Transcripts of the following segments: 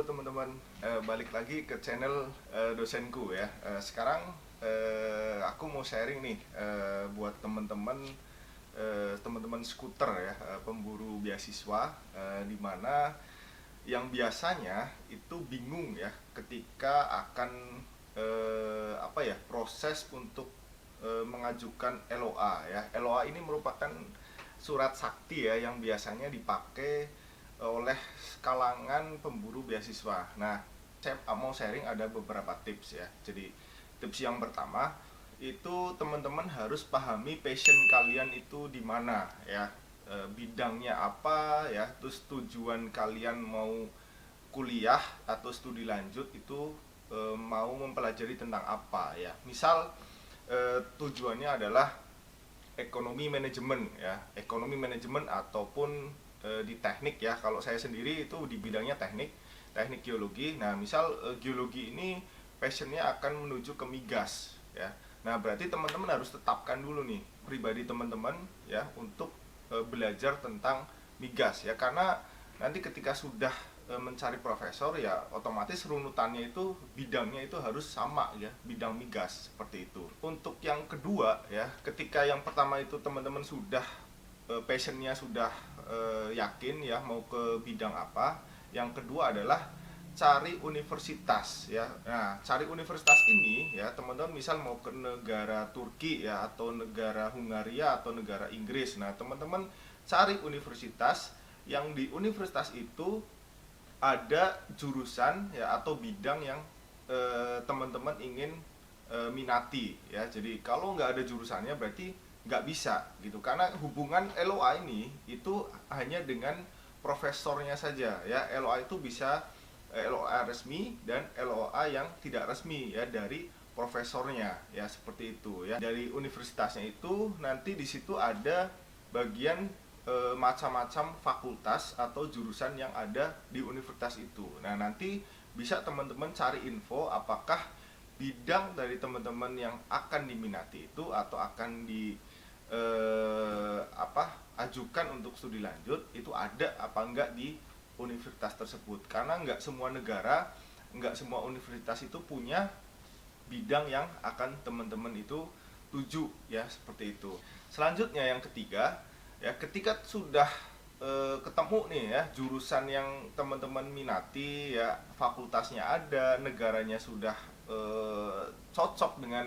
teman-teman, balik lagi ke channel dosenku ya. Sekarang aku mau sharing nih buat teman-teman skuter ya, pemburu beasiswa, di mana yang biasanya itu bingung ya ketika akan proses untuk mengajukan LOA ya. LOA ini merupakan surat sakti ya yang biasanya dipakai oleh kalangan pemburu beasiswa. Nah, saya mau sharing ada beberapa tips ya. Jadi, tips yang pertama itu teman-teman harus pahami passion kalian itu di mana ya. Bidangnya apa ya, terus tujuan kalian mau kuliah atau studi lanjut itu mau mempelajari tentang apa ya. Misal tujuannya adalah ekonomi manajemen ya, ekonomi manajemen ataupun di teknik ya. Kalau saya sendiri itu di bidangnya teknik geologi. Nah, misal geologi ini passionnya akan menuju ke migas ya. Nah, berarti teman-teman harus tetapkan dulu nih pribadi teman-teman ya untuk belajar tentang migas ya, karena nanti ketika sudah mencari profesor ya otomatis runutannya itu bidangnya itu harus sama ya, bidang migas seperti itu. Untuk yang kedua ya, ketika yang pertama itu teman-teman sudah passionnya sudah yakin ya mau ke bidang apa, yang kedua adalah cari universitas ya. Nah, cari universitas ini ya teman-teman, misal mau ke negara Turki ya, atau negara Hungaria atau negara Inggris. Nah, teman-teman cari universitas yang di universitas itu ada jurusan ya atau bidang yang teman-teman ingin minati ya. Jadi kalau nggak ada jurusannya berarti nggak bisa gitu, karena hubungan LOA ini itu hanya dengan profesornya saja ya. LOA itu bisa LOA resmi dan LOA yang tidak resmi ya dari profesornya ya, seperti itu ya. Dari universitasnya itu nanti di situ ada bagian macam-macam fakultas atau jurusan yang ada di universitas itu. Nah, nanti bisa teman-teman cari info apakah bidang dari teman-teman yang akan diminati itu atau akan ajukan untuk studi lanjut itu ada apa enggak di universitas tersebut. Karena enggak semua negara, enggak semua universitas itu punya bidang yang akan teman-teman itu tuju ya, seperti itu. Selanjutnya yang ketiga ya, ketika sudah ketemu nih ya jurusan yang teman-teman minati ya, fakultasnya ada, negaranya sudah cocok dengan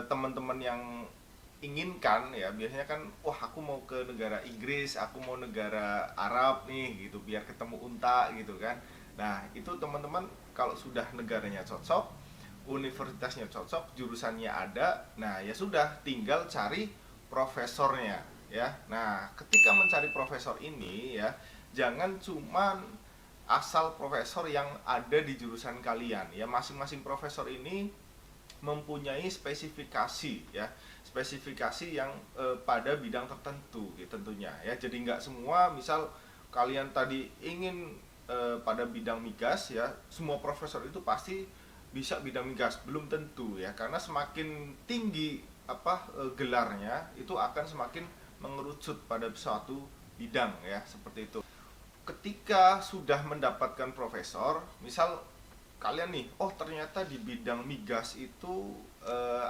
teman-teman yang inginkan ya. Biasanya kan, wah aku mau ke negara Inggris, aku mau negara Arab nih gitu biar ketemu unta gitu kan. Nah, itu teman-teman kalau sudah negaranya cocok, universitasnya cocok, jurusannya ada, nah ya sudah tinggal cari profesornya ya. Nah, ketika mencari profesor ini ya, jangan cuman asal profesor yang ada di jurusan kalian ya. Masing-masing profesor ini mempunyai spesifikasi ya, spesifikasi yang pada bidang tertentu gitu tentunya ya. Jadi nggak semua, misal kalian tadi ingin pada bidang migas ya, semua profesor itu pasti bisa bidang migas, belum tentu ya. Karena semakin tinggi gelarnya itu akan semakin mengerucut pada suatu bidang ya, seperti itu. Ketika sudah mendapatkan profesor, misal kalian nih, oh ternyata di bidang migas itu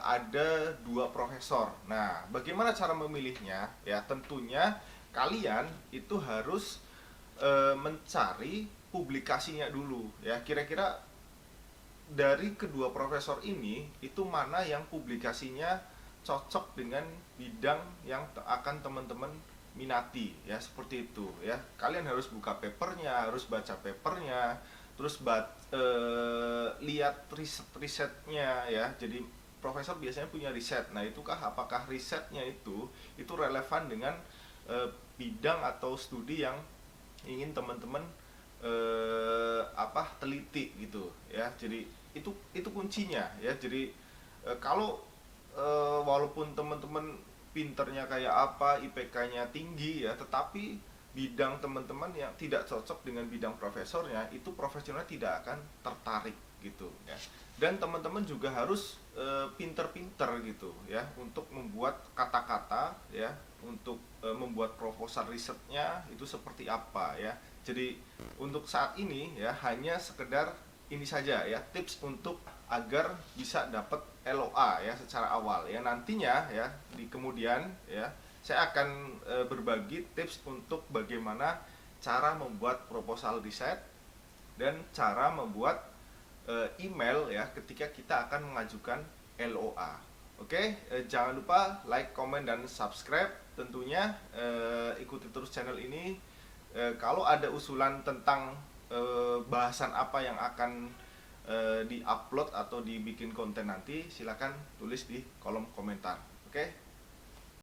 ada dua profesor. Nah, bagaimana cara memilihnya ya? Tentunya kalian itu harus mencari publikasinya dulu ya. Kira-kira dari kedua profesor ini itu mana yang publikasinya cocok dengan bidang yang akan teman-teman minati ya, seperti itu ya. Kalian harus buka papernya, harus baca papernya, terus lihat risetnya ya. Jadi profesor biasanya punya riset. Nah, itukah apakah risetnya itu relevan dengan bidang atau studi yang ingin teman-teman teliti gitu ya. Jadi itu kuncinya ya. Jadi kalau walaupun teman-teman pinternya kayak apa, IPK-nya tinggi ya, tetapi bidang teman-teman yang tidak cocok dengan bidang profesornya, itu profesional tidak akan tertarik gitu ya. Dan teman-teman juga harus pinter-pinter gitu ya untuk membuat kata-kata ya, untuk membuat proposal risetnya itu seperti apa ya. Jadi untuk saat ini ya hanya sekedar ini saja ya, tips untuk agar bisa dapat LOA ya secara awal ya. Nantinya ya di kemudian ya saya akan berbagi tips untuk bagaimana cara membuat proposal riset dan cara membuat email ya ketika kita akan mengajukan LOA. Oke, jangan lupa like, comment, dan subscribe. Tentunya ikuti terus channel ini. Kalau ada usulan tentang bahasan apa yang akan di-upload atau dibikin konten nanti, silakan tulis di kolom komentar. Oke.